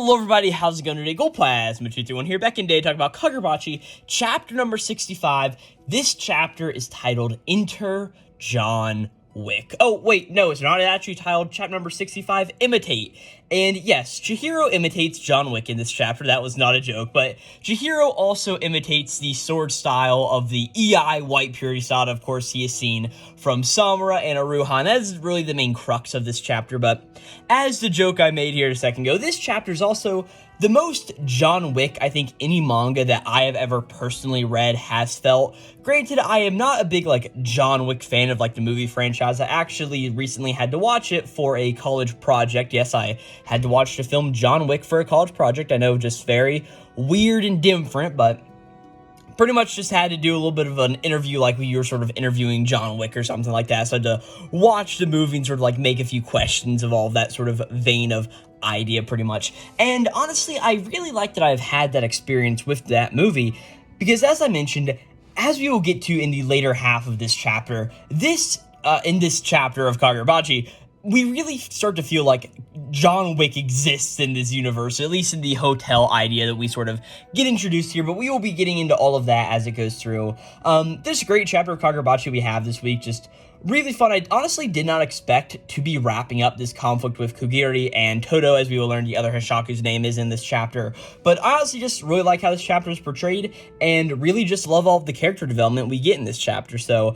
Hello everybody, how's it going today? Glowplasma 231 here, back in day, talking about Kagurabachi, chapter number 65. This chapter is titled Enter John Wick. Oh, wait, no, it's not actually titled chapter number 65, Imitate. And yes, Chihiro imitates John Wick in this chapter, that was not a joke, but Chihiro also imitates the sword style of the EI White Purity style, of course he is seen from Samura and Aruha, and that is really the main crux of this chapter, but as the joke I made here a second ago, this chapter is also the most John Wick I think any manga that I have ever personally read has felt. Granted, I am not a big, John Wick fan of, the movie franchise. I actually recently had to watch it for a college project. Yes, I had to watch the film John Wick for a college project. I know, just very weird and different, but pretty much just had to do a little bit of an interview like you were sort of interviewing John Wick or something like that. So I had to watch the movie and sort of make a few questions of all of that sort of vein of idea pretty much. And honestly, I really like that I've had that experience with that movie because, as I mentioned, as we will get to in the later half of this chapter, in this chapter of Kagurabachi, we really start to feel like John Wick exists in this universe, at least in the hotel idea that we sort of get introduced here, but we will be getting into all of that as it goes through. This great chapter of Kagurabachi we have this week, just really fun. I honestly did not expect to be wrapping up this conflict with Kuguri and Toto, as we will learn the other Hishaku's name is in this chapter, but I honestly just really like how this chapter is portrayed, and really just love all of the character development we get in this chapter. So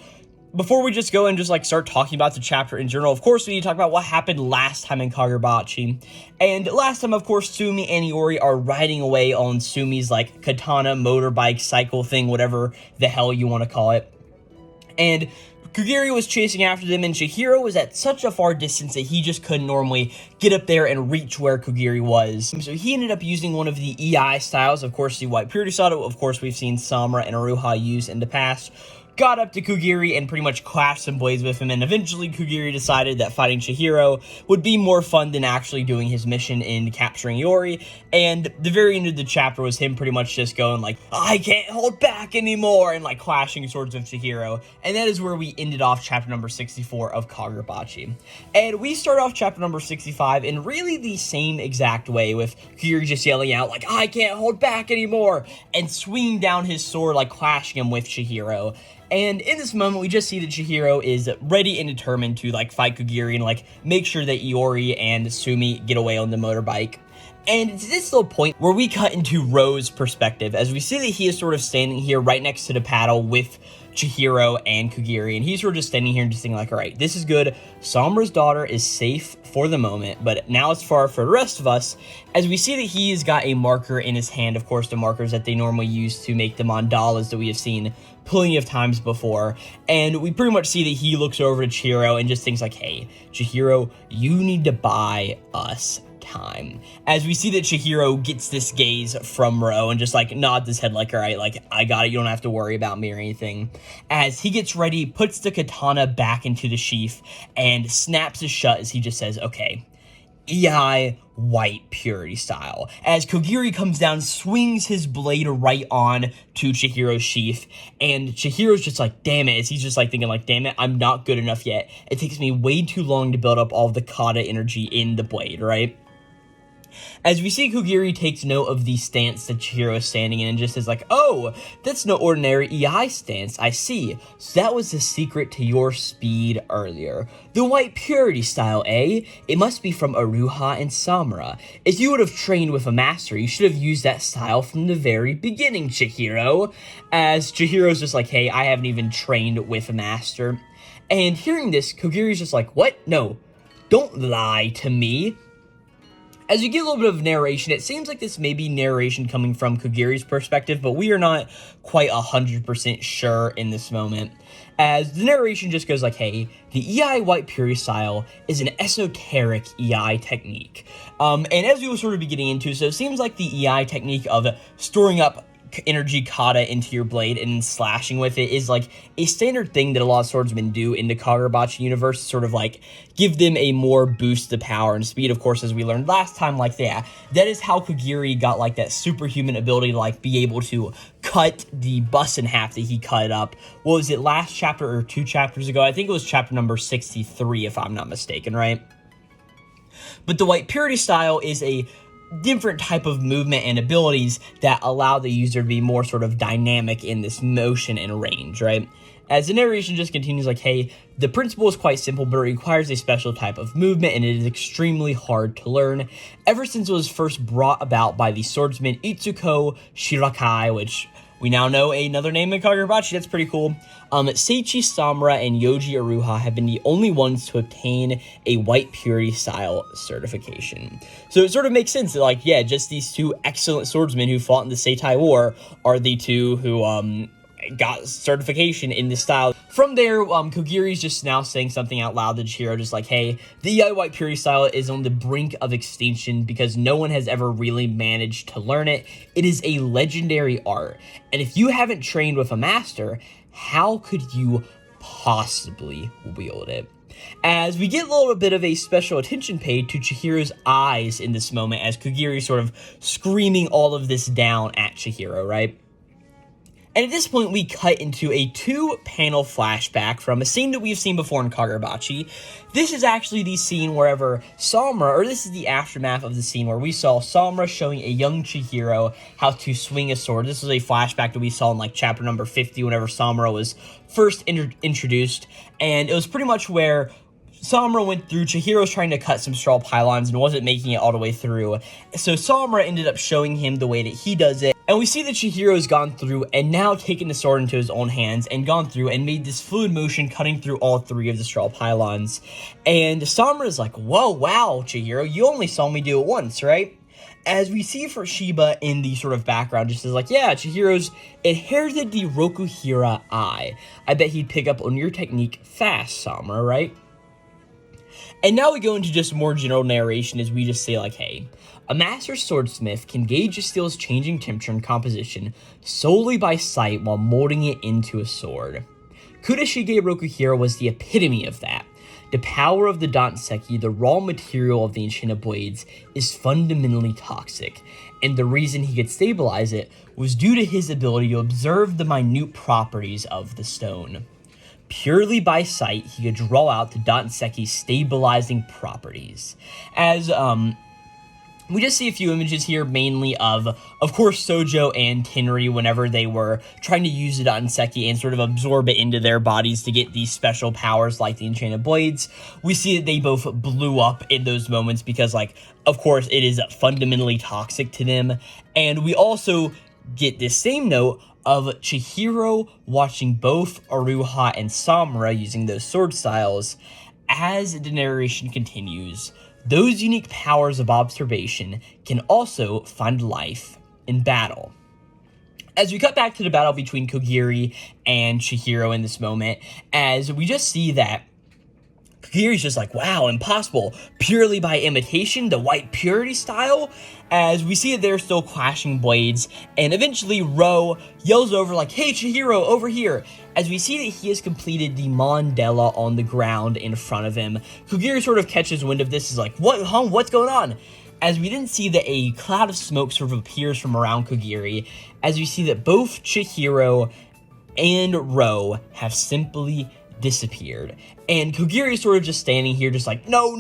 before we just go and just start talking about the chapter in general, of course we need to talk about what happened last time in Kagurabachi. And last time, of course, Sumi and Iori are riding away on Sumi's katana motorbike cycle thing, whatever the hell you want to call it. And Kuguri was chasing after them, and Chihiro was at such a far distance that he just couldn't normally get up there and reach where Kuguri was. So he ended up using one of the EI styles, of course the White Purity style, of course we've seen Samura and Aruha use in the past. Got up to Kuguri and pretty much clashed some blades with him, and eventually Kuguri decided that fighting Chihiro would be more fun than actually doing his mission in capturing Iori, and the very end of the chapter was him pretty much just going I can't hold back anymore, and clashing swords with Chihiro, and that is where we ended off chapter number 64 of Kagurabachi. And we start off chapter number 65 in really the same exact way, with Kuguri just yelling out I can't hold back anymore, and swinging down his sword clashing him with Chihiro. And in this moment, we just see that Chihiro is ready and determined to, fight Kuguri and, make sure that Iori and Sumi get away on the motorbike. And it's this little point where we cut into Ro's perspective, as we see that he is sort of standing here right next to the paddle with Chihiro and Kuguri, and he's sort of just standing here and just thinking alright, this is good, Samura's daughter is safe for the moment, but now it's far for the rest of us, as we see that he has got a marker in his hand, of course the markers that they normally use to make the mandalas that we have seen plenty of times before, and we pretty much see that he looks over to Chihiro and just thinks hey, Chihiro, you need to buy us time. As we see that Chihiro gets this gaze from Ro and just nods his head alright, I got it, you don't have to worry about me or anything. As he gets ready, puts the katana back into the sheath and snaps it shut as he just says, okay, EI White Purity style. As Kuguri comes down, swings his blade right on to Chihiro's sheath, and Chihiro's just damn it, as he's just thinking damn it, I'm not good enough yet. It takes me way too long to build up all the kata energy in the blade, right? As we see Kuguri takes note of the stance that Chihiro is standing in and just says oh, that's no ordinary EI stance, I see. So that was the secret to your speed earlier. The White Purity style, eh? It must be from Aruha and Samura. If you would have trained with a master, you should have used that style from the very beginning, Chihiro. As Chihiro's just hey, I haven't even trained with a master. And hearing this, Kuguri's just what? No, don't lie to me. As you get a little bit of narration, it seems like this may be narration coming from Kuguri's perspective, but we are not quite 100% sure in this moment. As the narration just goes hey, the EI White Purity style is an esoteric EI technique. And as we will sort of be getting into, so it seems like the EI technique of storing up energy kata into your blade and slashing with it is a standard thing that a lot of swordsmen do in the Kagurabachi universe, sort of give them a more boost to power and speed, of course, as we learned last time, that is how Kuguri got that superhuman ability to be able to cut the bus in half that he cut up. What was it, last chapter or 2 chapters ago? I think it was chapter number 63 if I'm not mistaken, right? But the White Purity style is different type of movement and abilities that allow the user to be more sort of dynamic in this motion and range, right? As the narration just continues like, hey, the principle is quite simple, but it requires a special type of movement, and it is extremely hard to learn. Ever since it was first brought about by the swordsman Itsuko Shirakai, which we now know another name in Kagurabachi, that's pretty cool. Seiichi Samura and Yoji Aruha have been the only ones to obtain a white purity style certification. So it sort of makes sense that, like, yeah, just these two excellent swordsmen who fought in the Seitai War are the two who, got certification in this style. From there, Kuguri's just now saying something out loud to Chihiro, just like, hey, the white purity style is on the brink of extinction because no one has ever really managed to learn it. It is a legendary art, and if you haven't trained with a master, how could you possibly wield it? As we get a little bit of a special attention paid to Chihiro's eyes in this moment, as Kuguri is sort of screaming all of this down at Chihiro, right? And at this point, we cut into a 2-panel flashback from a scene that we've seen before in Kagurabachi. This is actually the scene wherever Samura, or this is the aftermath of the scene where we saw Samura showing a young Chihiro how to swing a sword. This was a flashback that we saw in, like, chapter number 50, whenever Samura was first introduced. And it was pretty much where Samura went through, Chihiro's trying to cut some straw pylons and wasn't making it all the way through. So Samura ended up showing him the way that he does it. And we see that Chihiro's gone through and now taken the sword into his own hands and gone through and made this fluid motion cutting through all 3 of the straw pylons. And Samura's like, whoa, wow, Chihiro, you only saw me do it once, right? As we see for Shiba in the sort of background, just says like, yeah, Chihiro's inherited the Rokuhira eye. I bet he'd pick up on your technique fast, Samura, right? And now we go into just more general narration as we just say like, hey, a master swordsmith can gauge a steel's changing temperature and composition solely by sight while molding it into a sword. Kudashige Rokuhira was the epitome of that. The power of the Danseki, the raw material of the enchanted blades, is fundamentally toxic, and the reason he could stabilize it was due to his ability to observe the minute properties of the stone. Purely by sight, he could draw out the Danseki's stabilizing properties. As, we just see a few images here, mainly of course, Sojo and Tenri, whenever they were trying to use the Danseki and sort of absorb it into their bodies to get these special powers like the Enchanted Blades. We see that they both blew up in those moments because, like, of course, it is fundamentally toxic to them. And we also get this same note of Chihiro watching both Aruha and Samura using those sword styles. As the narration continues, those unique powers of observation can also find life in battle. As we cut back to the battle between Kuguri and Chihiro in this moment, as we just see that Kuguri's just like, wow, impossible, purely by imitation, the white purity style, as we see that they're still clashing blades, and eventually Ro yells over like, hey Chihiro, over here, as we see that he has completed the mandala on the ground in front of him. Kuguri sort of catches wind of this, is like, what, huh, what's going on? As we then see that a cloud of smoke sort of appears from around Kuguri, as we see that both Chihiro and Ro have simply disappeared. And Kuguri is sort of just standing here just like, no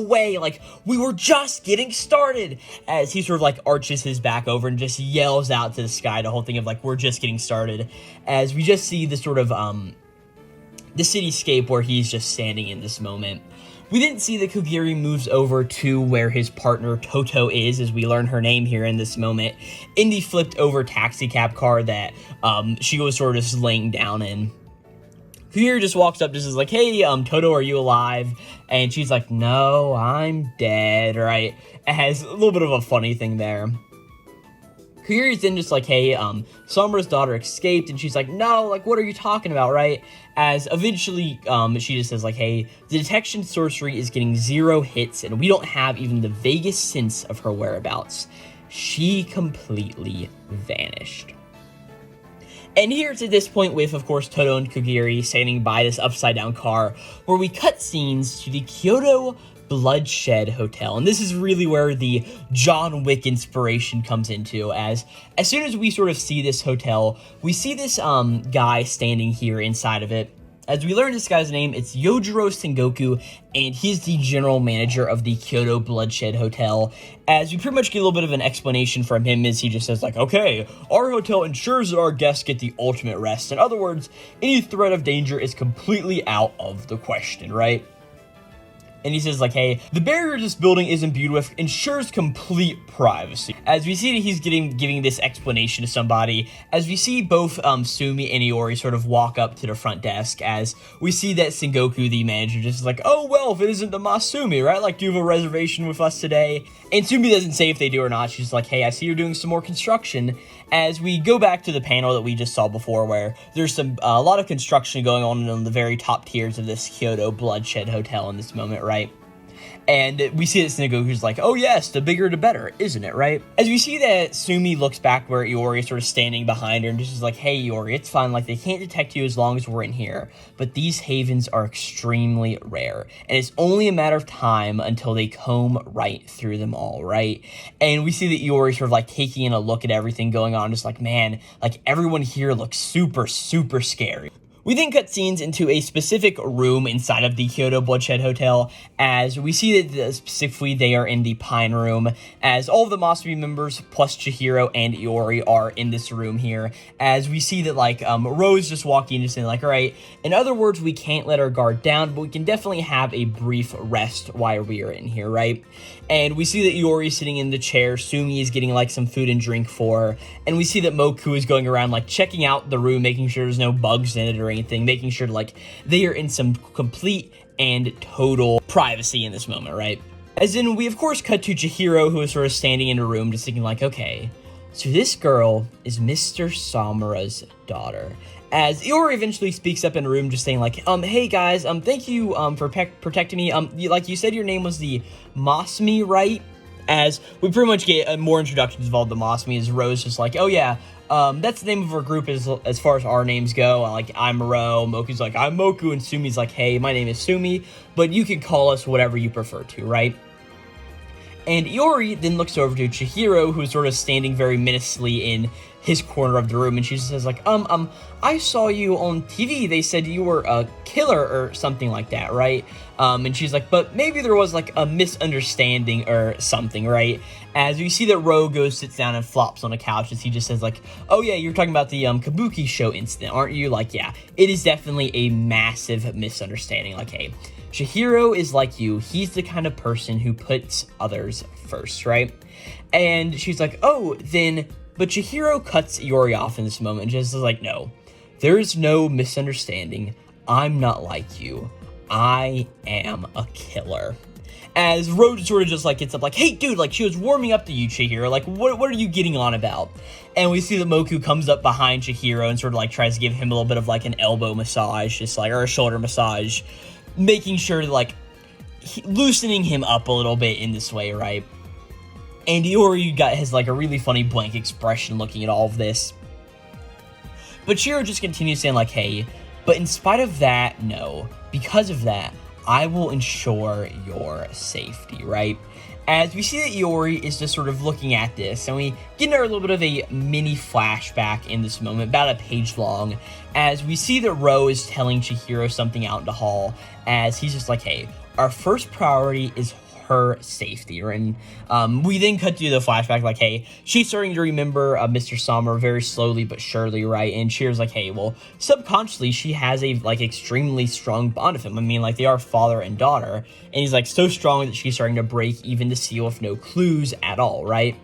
way, like, we were just getting started, as he sort of like arches his back over and just yells out to the sky the whole thing of like, we're just getting started, as we just see the sort of the cityscape where he's just standing in this moment. We didn't see that Kuguri moves over to where his partner Toto is, as we learn her name here in this moment, in the flipped over taxi cab car that she was sort of just laying down in. Kuguri just walks up, just is like, hey, Toto, are you alive? And she's like, no, I'm dead, right? It has a little bit of a funny thing there. Kuguri's then just like, hey, Samura's daughter escaped, and she's like, no, like, what are you talking about, right? As eventually, she just says, like, hey, the detection sorcery is getting 0 hits, and we don't have even the vaguest sense of her whereabouts. She completely vanished. And here it's at this point with, of course, Toto and Kuguri standing by this upside-down car, where we cut scenes to the Kyoto Bloodshed Hotel. And this is really where the John Wick inspiration comes into, as soon as we sort of see this hotel, we see this guy standing here inside of it. As we learn this guy's name, it's Yojiro Sengoku, and he's the general manager of the Kyoto Bloodshed Hotel. As we pretty much get a little bit of an explanation from him, as he just says, like, okay, our hotel ensures that our guests get the ultimate rest. In other words, any threat of danger is completely out of the question, right? And he says, like, hey, the barrier this building is imbued with ensures complete privacy. As we see that he's giving this explanation to somebody, as we see both Sumi and Iori sort of walk up to the front desk, as we see that Sengoku, the manager, just is like, oh, well, if it isn't the Masumi, right? Like, do you have a reservation with us today? And Sumi doesn't say if they do or not. She's like, hey, I see you're doing some more construction. As we go back to the panel that we just saw before, where there's a lot of construction going on the very top tiers of this Kyoto Bloodshed Hotel in this moment, right? And we see that Sengoku's like, oh yes, the bigger the better, isn't it, right? As we see that Sumi looks back where Iori is sort of standing behind her and just is like, hey Iori, it's fine, like they can't detect you as long as we're in here, but these havens are extremely rare, and it's only a matter of time until they comb right through them all, right? And we see that Iori sort of like taking in a look at everything going on, just like, man, like everyone here looks super, super scary. We then cut scenes into a specific room inside of the Kyoto Bloodshed Hotel, as we see that specifically they are in the Pine Room, as all of the Masumi members plus Chihiro and Iori are in this room here, as we see that like Rose just walking in and saying like, all right, in other words, we can't let our guard down, but we can definitely have a brief rest while we are in here, right? And we see that Iori is sitting in the chair, Sumi is getting like some food and drink for her, and we see that Moku is going around like checking out the room, making sure there's no bugs in it or anything, making sure like they are in some complete and total privacy in this moment, right? As in, we of course cut to Chihiro, who is sort of standing in a room just thinking like, okay, so this girl is Mr. Samura's daughter. As Iori eventually speaks up in a room just saying like, hey guys, thank you for protecting me. Like you said your name was the Masumi, right? As we pretty much get more introductions of all the Masumi, as Rose just like, oh yeah, that's the name of our group as far as our names go. Like, I'm Ro, Moku's like, I'm Moku, and Sumi's like, hey, my name is Sumi, but you can call us whatever you prefer to, right? And Iori then looks over to Chihiro, who's sort of standing very menacingly in his corner of the room, and she just says like, I saw you on TV, they said you were a killer or something like that, right? And she's like, but maybe there was like a misunderstanding or something, right? As we see that Ro sits down and flops on a couch, as he just says like, oh yeah, you're talking about the Kabuki show incident, aren't you? Like, yeah, it is definitely a massive misunderstanding. Like, hey, Chihiro is like you, he's the kind of person who puts others first, right? And she's like, oh, then, but Chihiro cuts Iori off in this moment and just is like, no, there's no misunderstanding, I'm not like you, I am a killer. As Rose sort of just like gets up like, hey dude, like she was warming up to you, Chihiro, like what are you getting on about? And we see that Moku comes up behind Chihiro and sort of like tries to give him a little bit of like an elbow massage, just like, or a shoulder massage, making sure to like loosening him up a little bit in this way, right? And Iori has like a really funny blank expression looking at all of this. But Chihiro just continues saying like, hey, but in spite of that, no, because of that, I will ensure your safety, right? As we see that Iori is just sort of looking at this, and we get a little bit of a mini flashback in this moment, about a page long, as we see that Ro is telling Chihiro something out in the hall, as he's just like, hey, our first priority is her safety. And we then cut to the flashback like, hey, she's starting to remember Mr. Samura very slowly but surely, right? And Chihira's like, hey, well, subconsciously she has a like extremely strong bond with him. I mean, like, they are father and daughter, and he's like so strong that she's starting to break even the seal with no clues at all, right?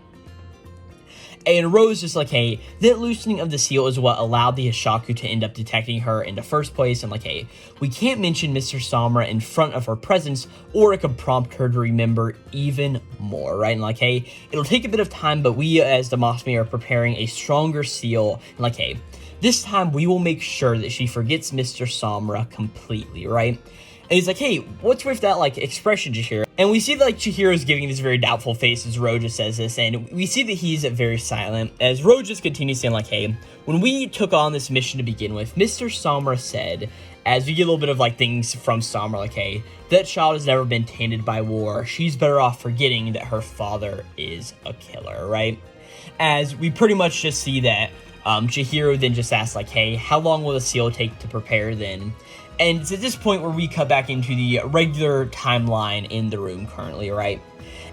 And Rose just like, hey, that loosening of the seal is what allowed the Hishaku to end up detecting her in the first place, and like, hey, we can't mention Mr. Samura in front of her presence, or it could prompt her to remember even more, right? And like, hey, it'll take a bit of time, but we as the Masumi are preparing a stronger seal, and like, hey, this time we will make sure that she forgets Mr. Samura completely, right? And he's like, hey, what's with that, like, expression, Chihiro? And we see that, like, Chihiro's giving this very doubtful face as Ro just says this, and we see that he's very silent, as Ro just continues saying, like, hey, when we took on this mission to begin with, Mr. Samura said, as we get a little bit of, like, things from Samura, like, hey, that child has never been tainted by war. She's better off forgetting that her father is a killer, right? As we pretty much just see that Chihiro then just asks, like, hey, how long will the seal take to prepare then? And it's at this point where we cut back into the regular timeline in the room currently, right?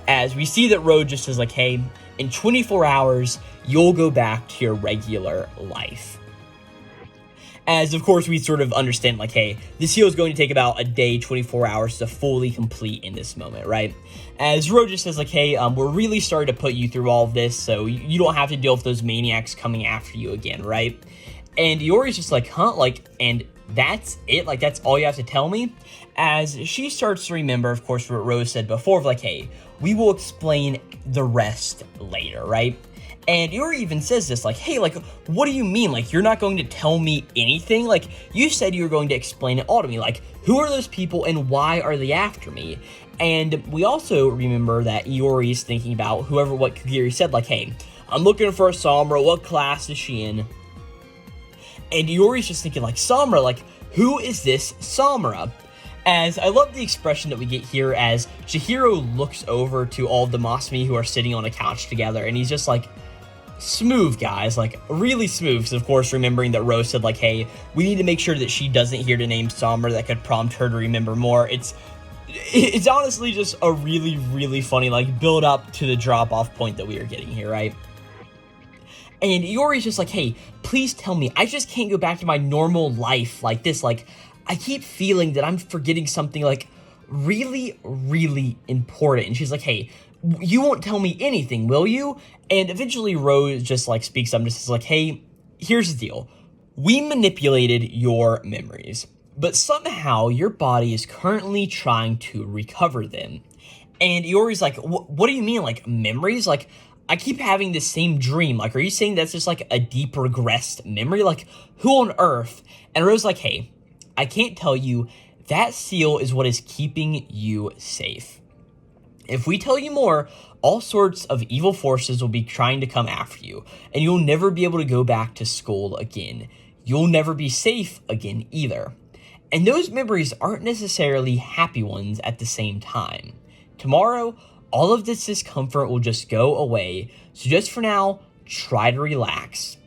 As we see that Rose just says, like, hey, in 24 hours, you'll go back to your regular life. As, of course, we sort of understand, like, hey, this heal is going to take about a day, 24 hours to fully complete in this moment, right? As Ro just says, like, hey, we're really sorry to put you through all of this, so you don't have to deal with those maniacs coming after you again, right? And Iori's just like, huh? Like, and that's it? Like, that's all you have to tell me? As she starts to remember, of course, what Rose said before, of like, hey, we will explain the rest later, right? And Iori even says this, like, hey, like, what do you mean? Like, you're not going to tell me anything? Like, you said you were going to explain it all to me. Like, who are those people and why are they after me? And we also remember that Iori is thinking about what Kuguri said, like, hey, I'm looking for a Samura. What class is she in? And Iori's just thinking, like, Samura, like, who is this Samura? As I love the expression that we get here as Chihiro looks over to all of the Masumi who are sitting on a couch together, and he's just like, smooth, guys, like, really smooth. So, of course, remembering that Rose said, like, hey, we need to make sure that she doesn't hear the name Samura. That could prompt her to remember more. It's honestly just a really, really funny, like, build up to the drop-off point that we are getting here, right? And Iori's just like, hey, please tell me, I just can't go back to my normal life like this. Like, I keep feeling that I'm forgetting something, like, really, really important. And she's like, hey, you won't tell me anything, will you? And eventually Rose just, like, speaks up and just says, like, hey, here's the deal. We manipulated your memories, but somehow your body is currently trying to recover them. And Iori's like, what do you mean, like, memories? Like, I keep having the same dream. Like, are you saying that's just, like, a deep regressed memory? Like, who on earth? And Rose's like, hey, I can't tell you. That seal is what is keeping you safe. If we tell you more, all sorts of evil forces will be trying to come after you, and you'll never be able to go back to school again. You'll never be safe again either. And those memories aren't necessarily happy ones at the same time. Tomorrow, all of this discomfort will just go away, so just for now, try to relax.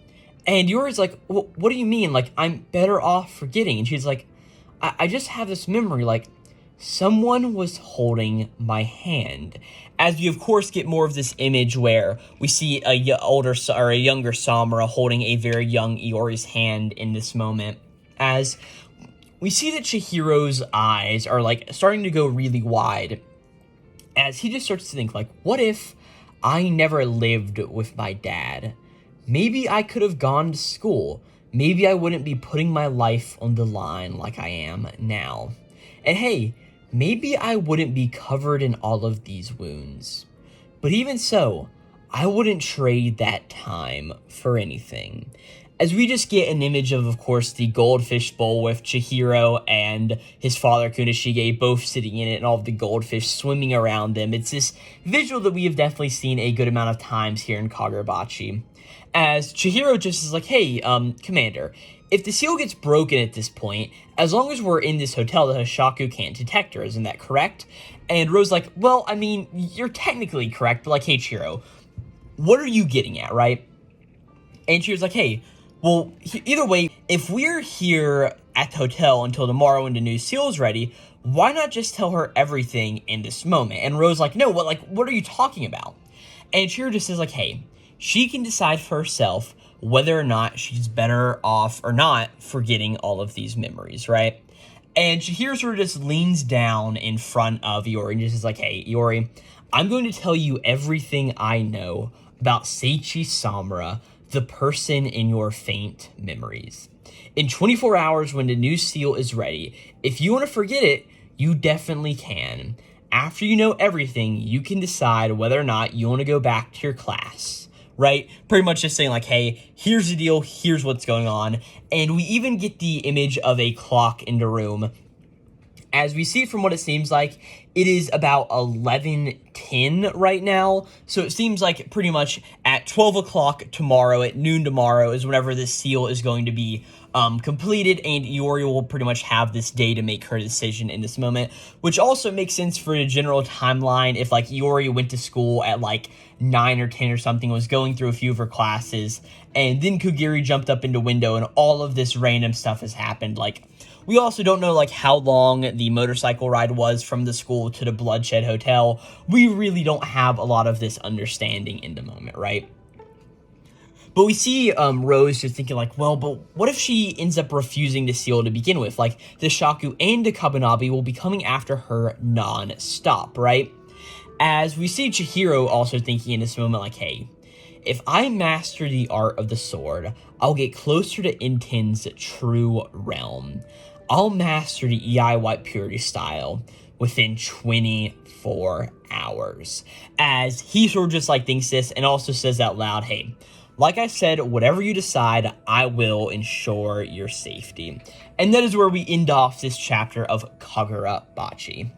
And Iori's like, what do you mean? Like, I'm better off forgetting. And she's like, I just have this memory, like, someone was holding my hand. As we, of course, get more of this image where we see a younger Samura holding a very young Iori's hand in this moment. As we see that Chihiro's eyes are, like, starting to go really wide. As he just starts to think, like, what if I never lived with my dad? Maybe I could have gone to school. Maybe I wouldn't be putting my life on the line like I am now. And hey, maybe I wouldn't be covered in all of these wounds. But even so, I wouldn't trade that time for anything. As we just get an image of course, the goldfish bowl with Chihiro and his father Kunishige both sitting in it and all of the goldfish swimming around them. It's this visual that we have definitely seen a good amount of times here in Kagurabachi. As Chihiro just is like, hey, Commander, if the seal gets broken at this point, as long as we're in this hotel, the Hoshaku can't detect her, isn't that correct? And Rose's like, well, I mean, you're technically correct, but like, hey, Chihiro, what are you getting at, right? And Chihiro's like, hey, well, either way, if we're here at the hotel until tomorrow when the new seal is ready, why not just tell her everything in this moment? And Rose's like, no, what are you talking about? And Chihiro just says, like, hey, she can decide for herself whether or not she's better off or not forgetting all of these memories, right? And Chihiro sort of just leans down in front of Iori and just is like, hey, Iori, I'm going to tell you everything I know about Seichi Samura, the person in your faint memories. In 24 hours when the new seal is ready, if you want to forget it, you definitely can. After you know everything, you can decide whether or not you want to go back to your class. Right? Pretty much just saying like, hey, here's the deal, here's what's going on. And we even get the image of a clock in the room. As we see from what it seems like, it is about 11:10 right now. So it seems like pretty much at 12 o'clock tomorrow, at noon tomorrow, is whenever this seal is going to be completed, and Iori will pretty much have this day to make her decision in this moment, which also makes sense for the general timeline. If like Iori went to school at like 9 or 10 or something, was going through a few of her classes, and then Kuguri jumped up into window and all of this random stuff has happened. Like, we also don't know like how long the motorcycle ride was from the school to the Bloodshed Hotel. We really don't have a lot of this understanding in the moment, right? But we see Rose just thinking like, well, but what if she ends up refusing the seal to begin with? Like, the Shaku and the Kabunabi will be coming after her non-stop, right? As we see Chihiro also thinking in this moment like, hey, if I master the art of the sword, I'll get closer to Inten's true realm. I'll master the EI White Purity style within 24 hours. As he sort of just like thinks this and also says out loud, hey, like I said, whatever you decide, I will ensure your safety. And that is where we end off this chapter of Kagurabachi.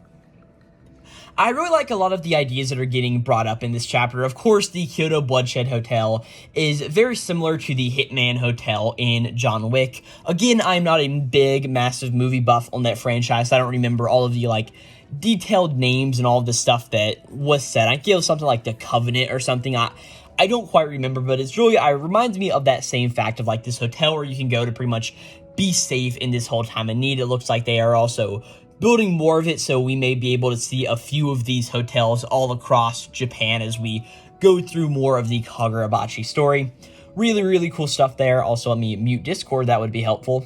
I really like a lot of the ideas that are getting brought up in this chapter. Of course, the Kyoto Bloodshed Hotel is very similar to the Hitman Hotel in John Wick. Again, I'm not a big, massive movie buff on that franchise. I don't remember all of the, like, detailed names and all of the stuff that was said. I give something like the Covenant or something. I don't quite remember, but it's really, it reminds me of that same fact of, like, this hotel where you can go to pretty much be safe in this whole time of need. It looks like they are also building more of it, so we may be able to see a few of these hotels all across Japan as we go through more of the Kagurabachi story. Really, really cool stuff there. Also, let me mute Discord, that would be helpful.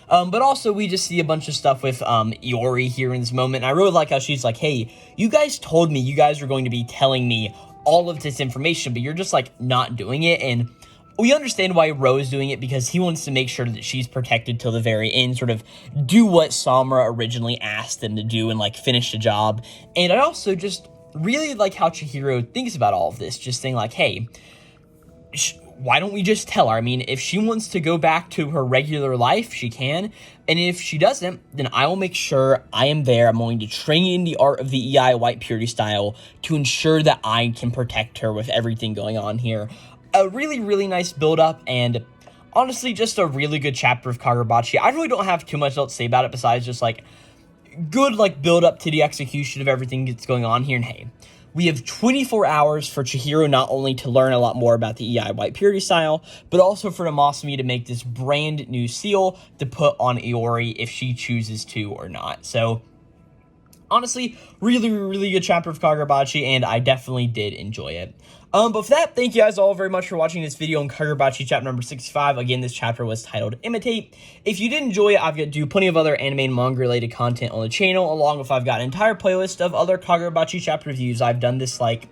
But also, we just see a bunch of stuff with Iori here in this moment. And I really like how she's like, hey, you guys told me you guys were going to be telling me all of this information, but you're just, like, not doing it. And we understand why Ro's doing it, because he wants to make sure that she's protected till the very end, sort of do what Samura originally asked them to do and, like, finish the job. And I also just really like how Chihiro thinks about all of this, just saying, like, hey, why don't we just tell her? I mean, if she wants to go back to her regular life, she can. And if she doesn't, then I will make sure I am there. I'm going to train in the art of the EI White Purity style to ensure that I can protect her with everything going on here. A really, really nice build-up, and honestly, just a really good chapter of Kagurabachi. I really don't have too much else to say about it besides just, like, good, like, build-up to the execution of everything that's going on here. And hey, we have 24 hours for Chihiro not only to learn a lot more about the EI White Purity style, but also for the Masumi to make this brand new seal to put on Iori if she chooses to or not. So, honestly, really, really good chapter of Kagurabachi, and I definitely did enjoy it. But for that, thank you guys all very much for watching this video on Kagurabachi chapter number 65. Again, this chapter was titled Imitate. If you did enjoy it, I've got to do plenty of other anime and manga related content on the channel, along with I've got an entire playlist of other Kagurabachi chapter reviews. I've done this like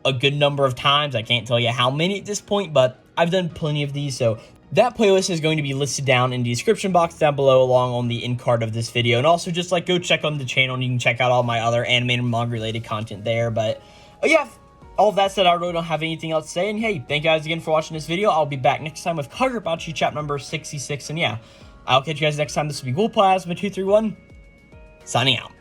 a good number of times. I can't tell you how many at this point, but I've done plenty of these, so that playlist is going to be listed down in the description box down below, along on the end card of this video. And also just like go check on the channel and you can check out all my other anime and manga related content there. But yeah, all of that said, I really don't have anything else to say. And hey, thank you guys again for watching this video. I'll be back next time with Kagurabachi chapter number 66. And yeah, I'll catch you guys next time. This will be Glowplasma 231 signing out.